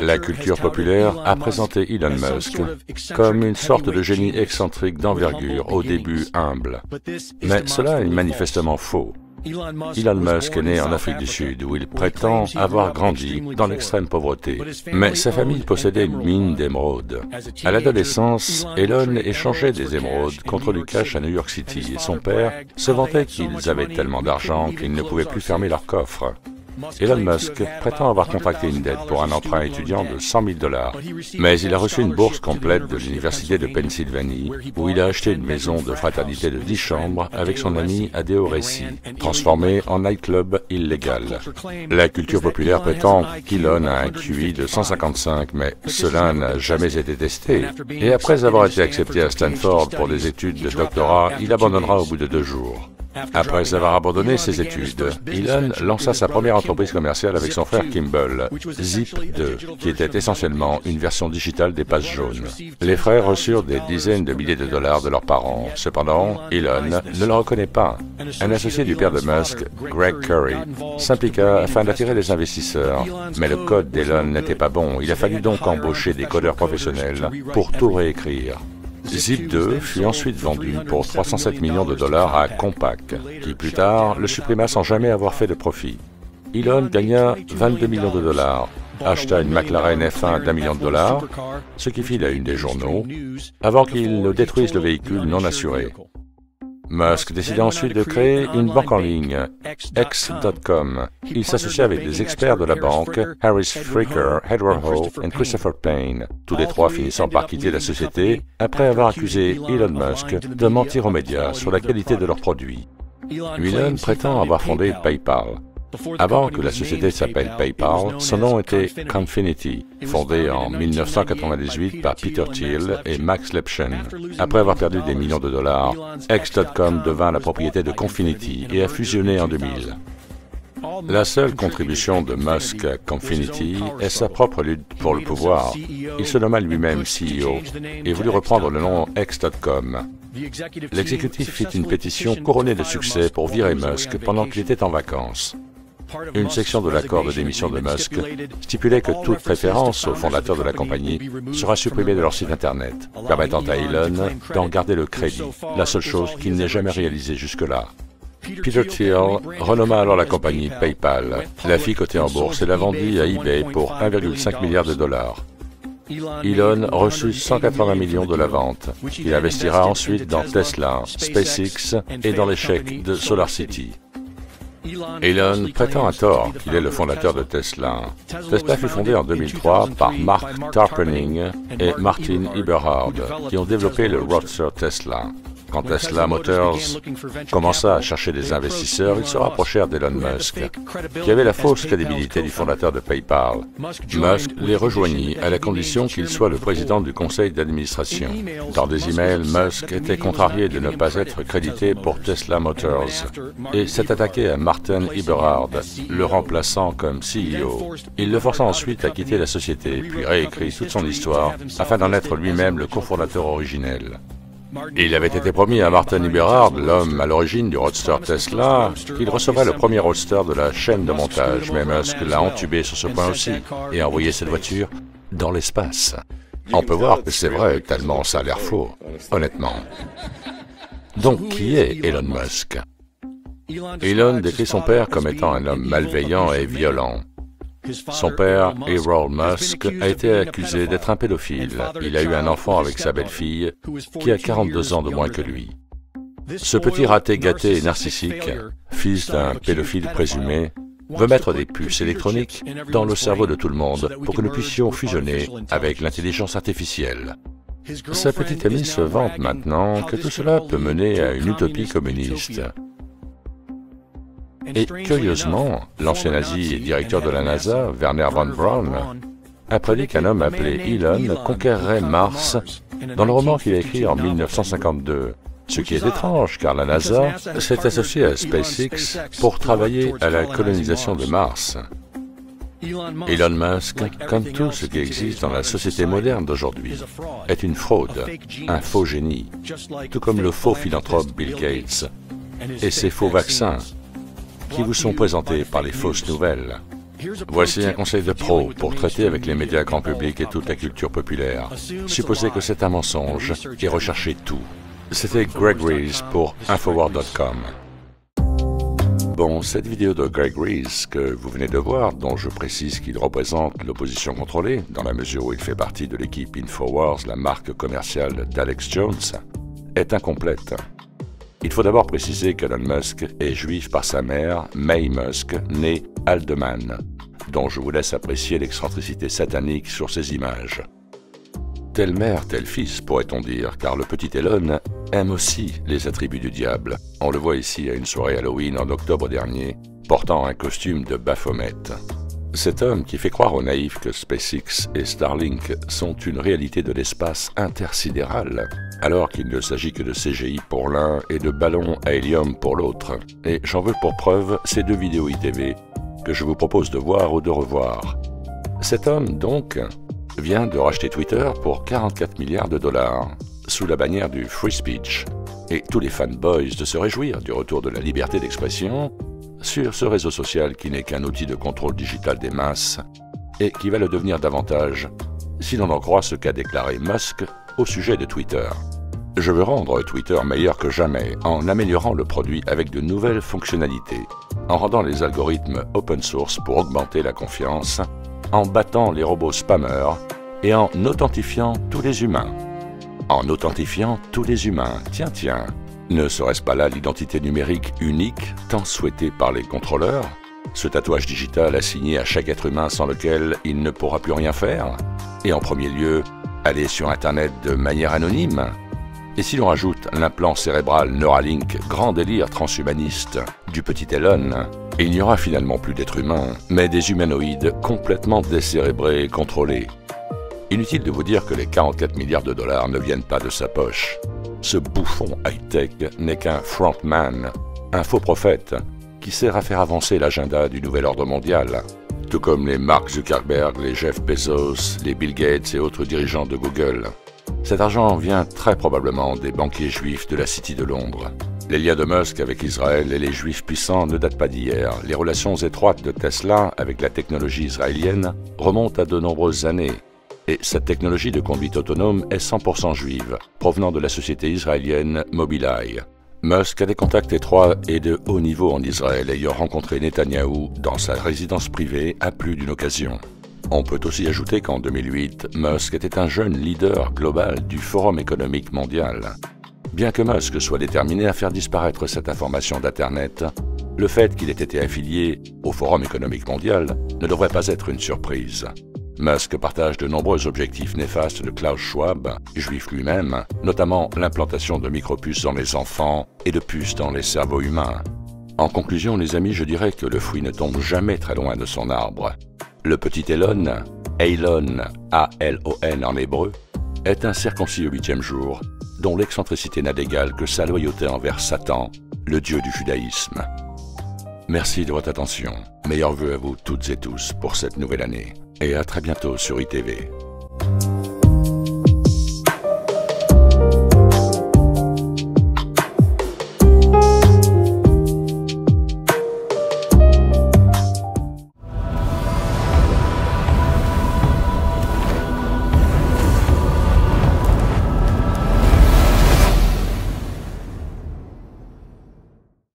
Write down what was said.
La culture populaire a présenté Elon Musk comme une sorte de génie excentrique d'envergure, au début humble. Mais cela est manifestement faux. Elon Musk est né en Afrique du Sud, où il prétend avoir grandi dans l'extrême pauvreté. Mais sa famille possédait une mine d'émeraudes. À l'adolescence, Elon échangeait des émeraudes contre du cash à New York City, et son père se vantait qu'ils avaient tellement d'argent qu'ils ne pouvaient plus fermer leur coffre. Elon Musk prétend avoir contracté une dette pour un emprunt étudiant de 100 000 $, mais il a reçu une bourse complète de l'Université de Pennsylvanie, où il a acheté une maison de fraternité de 10 chambres avec son ami Adeo Ressi, transformée en nightclub illégal. La culture populaire prétend qu'Elon a un QI de 155, mais cela n'a jamais été testé. Et après avoir été accepté à Stanford pour des études de doctorat, il abandonnera au bout de 2 jours. Après avoir abandonné ses études, Elon lança sa première entreprise commerciale avec son frère Kimball, Zip2, qui était essentiellement une version digitale des passes jaunes. Les frères reçurent des dizaines de milliers de dollars de leurs parents. Cependant, Elon ne le reconnaît pas. Un associé du père de Musk, Greg Curry, s'impliqua afin d'attirer les investisseurs, mais le code d'Elon n'était pas bon. Il a fallu donc embaucher des codeurs professionnels pour tout réécrire. Zip2 fut ensuite vendu pour 307 millions de dollars à Compaq, qui plus tard le supprima sans jamais avoir fait de profit. Elon gagna 22 millions de dollars, acheta une McLaren F1 d'1 million de dollars, ce qui fit la une des journaux, avant qu'il ne détruise le véhicule non assuré. Musk décida ensuite de créer une banque en ligne, X.com. Il s'associa avec des experts de la banque, Harris Fricker, Edward Ho et Christopher Payne, tous les trois finissant par quitter la société après avoir accusé Elon Musk de mentir aux médias sur la qualité de leurs produits. Elon prétend avoir fondé PayPal. Avant que la société s'appelle PayPal, son nom était Confinity, fondé en 1998 par Peter Thiel et Max Levchin. Après avoir perdu des millions de dollars, X.com devint la propriété de Confinity et a fusionné en 2000. La seule contribution de Musk à Confinity est sa propre lutte pour le pouvoir. Il se nomma lui-même CEO et voulut reprendre le nom X.com. L'exécutif fit une pétition couronnée de succès pour virer Musk pendant qu'il était en vacances. Une section de l'accord de démission de Musk stipulait que toute référence au fondateur de la compagnie sera supprimée de leur site Internet, permettant à Elon d'en garder le crédit, la seule chose qu'il n'ait jamais réalisée jusque-là. Peter Thiel renomma alors la compagnie PayPal, la fit coter en bourse et la vendit à eBay pour 1,5 milliard de dollars. Elon reçut 180 millions de la vente. Il investira ensuite dans Tesla, SpaceX et dans l'échec de SolarCity. Elon prétend à tort qu'il est le fondateur de Tesla. Tesla fut fondé en 2003 par Mark Tarpenning et Martin Eberhard, qui ont développé le Roadster Tesla. Quand Tesla Motors commença à chercher des investisseurs, ils se rapprochèrent d'Elon Musk, qui avait la fausse crédibilité du fondateur de PayPal. Musk les rejoignit à la condition qu'il soit le président du conseil d'administration. Dans des emails, Musk était contrarié de ne pas être crédité pour Tesla Motors et s'est attaqué à Martin Eberhard, le remplaçant comme CEO. Il le força ensuite à quitter la société, puis réécrit toute son histoire afin d'en être lui-même le cofondateur originel. Il avait été promis à Martin Eberhard, l'homme à l'origine du Roadster Tesla, qu'il recevrait le premier Roadster de la chaîne de montage, mais Musk l'a entubé sur ce point aussi et a envoyé cette voiture dans l'espace. On peut voir que c'est vrai, tellement ça a l'air faux, honnêtement. Donc, qui est Elon Musk? Elon décrit son père comme étant un homme malveillant et violent. Son père, Harold Musk, a été accusé d'être un pédophile. Il a eu un enfant avec sa belle-fille, qui a 42 ans de moins que lui. Ce petit raté gâté et narcissique, fils d'un pédophile présumé, veut mettre des puces électroniques dans le cerveau de tout le monde pour que nous puissions fusionner avec l'intelligence artificielle. Sa petite amie se vante maintenant que tout cela peut mener à une utopie communiste. Et curieusement, l'ancien nazi et directeur de la NASA, Werner von Braun, a prédit qu'un homme appelé Elon conquerrait Mars dans le roman qu'il a écrit en 1952. Ce qui est étrange, car la NASA s'est associée à SpaceX pour travailler à la colonisation de Mars. Elon Musk, comme tout ce qui existe dans la société moderne d'aujourd'hui, est une fraude, un faux génie, tout comme le faux philanthrope Bill Gates et ses faux vaccins, qui vous sont présentés par les fausses nouvelles. Voici un conseil de pro pour traiter avec les médias grand public et toute la culture populaire. Supposez que c'est un mensonge et recherchez tout. C'était Greg Reese pour Infowars.com. Bon, cette vidéo de Greg Reese que vous venez de voir, dont je précise qu'il représente l'opposition contrôlée, dans la mesure où il fait partie de l'équipe Infowars, la marque commerciale d'Alex Jones, est incomplète. Il faut d'abord préciser qu'Elon Musk est juif par sa mère, May Musk, née Haldeman, dont je vous laisse apprécier l'excentricité satanique sur ces images. Telle mère, tel fils, pourrait-on dire, car le petit Elon aime aussi les attributs du diable. On le voit ici à une soirée Halloween en octobre dernier, portant un costume de Baphomet. Cet homme qui fait croire aux naïfs que SpaceX et Starlink sont une réalité de l'espace intersidéral, alors qu'il ne s'agit que de CGI pour l'un et de ballons à hélium pour l'autre. Et j'en veux pour preuve ces deux vidéos ITV que je vous propose de voir ou de revoir. Cet homme, donc, vient de racheter Twitter pour 44 milliards de dollars, sous la bannière du free speech, et tous les fanboys de se réjouir du retour de la liberté d'expression sur ce réseau social qui n'est qu'un outil de contrôle digital des masses et qui va le devenir davantage, si l'on en croit ce qu'a déclaré Musk au sujet de Twitter. Je veux rendre Twitter meilleur que jamais en améliorant le produit avec de nouvelles fonctionnalités, en rendant les algorithmes open source pour augmenter la confiance, en battant les robots spammers et en authentifiant tous les humains. En authentifiant tous les humains, tiens, ne serait-ce pas là l'identité numérique unique tant souhaitée par les contrôleurs? Ce tatouage digital assigné à chaque être humain sans lequel il ne pourra plus rien faire? Et en premier lieu, aller sur Internet de manière anonyme? Et si l'on rajoute l'implant cérébral Neuralink, grand délire transhumaniste du petit Elon, il n'y aura finalement plus d'êtres humains, mais des humanoïdes complètement décérébrés et contrôlés. Inutile de vous dire que les 44 milliards de dollars ne viennent pas de sa poche. Ce bouffon high-tech n'est qu'un frontman, un faux prophète, qui sert à faire avancer l'agenda du nouvel ordre mondial, tout comme les Mark Zuckerberg, les Jeff Bezos, les Bill Gates et autres dirigeants de Google. Cet argent vient très probablement des banquiers juifs de la City de Londres. Les liens de Musk avec Israël et les juifs puissants ne datent pas d'hier. Les relations étroites de Tesla avec la technologie israélienne remontent à de nombreuses années. Et cette technologie de conduite autonome est 100% juive, provenant de la société israélienne Mobileye. Musk a des contacts étroits et de haut niveau en Israël, ayant rencontré Netanyahou dans sa résidence privée à plus d'une occasion. On peut aussi ajouter qu'en 2008, Musk était un jeune leader global du Forum économique mondial. Bien que Musk soit déterminé à faire disparaître cette information d'Internet, le fait qu'il ait été affilié au Forum économique mondial ne devrait pas être une surprise. Musk partage de nombreux objectifs néfastes de Klaus Schwab, juif lui-même, notamment l'implantation de micropuces dans les enfants et de puces dans les cerveaux humains. En conclusion, les amis, je dirais que le fruit ne tombe jamais très loin de son arbre. Le petit Elon, A-L-O-N en hébreu, est un circoncis au 8e jour, dont l'excentricité n'a d'égal que sa loyauté envers Satan, le dieu du judaïsme. Merci de votre attention. Meilleurs vœux à vous toutes et tous pour cette nouvelle année. Et à très bientôt sur ITV.